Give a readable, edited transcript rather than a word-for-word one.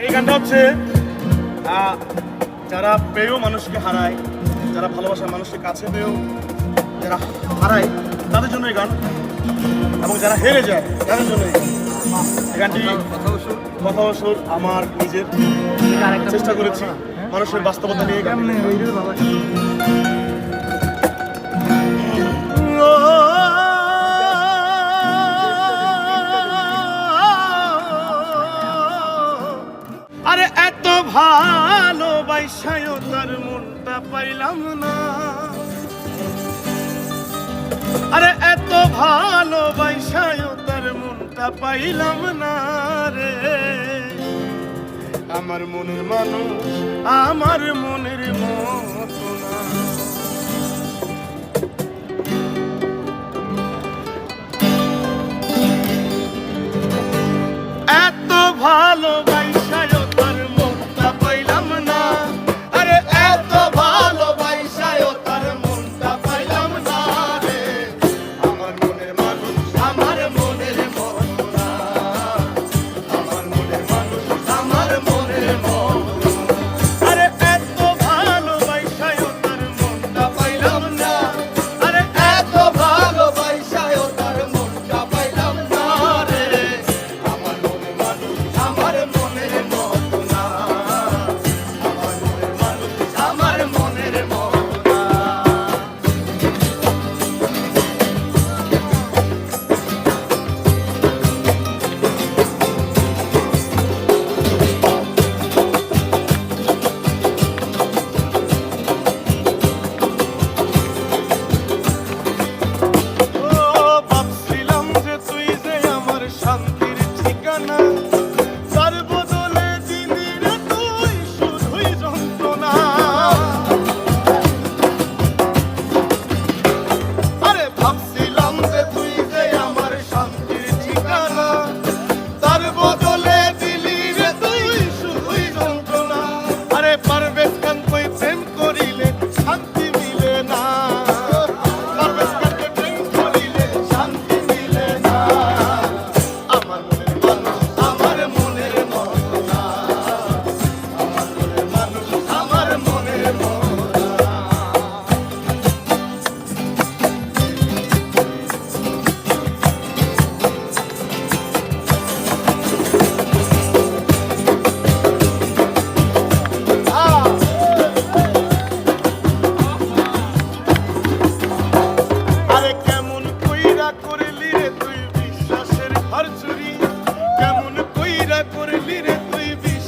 এই গানটা হচ্ছে যারা প্রিয় মানুষকে হারায়, যারা ভালোবাসার মানুষকে কাছে পেয়েও যারা হারায় তাদের জন্য এই গান, এবং যারা হেরে যায় তাদের জন্য এই গান। এই গানটি কথা ও সুর আমার নিজের, চেষ্টা করেছি মানুষের বাস্তবতা নিয়ে গান। আরে এত ভালোবাসায়ও তার মনটা পাইলাম না, আরে এত ভালোবাসায়ও তার মনটা পাইলাম না রে। আমার মনের মানুষ আমার মনের মতো না। এত ভালো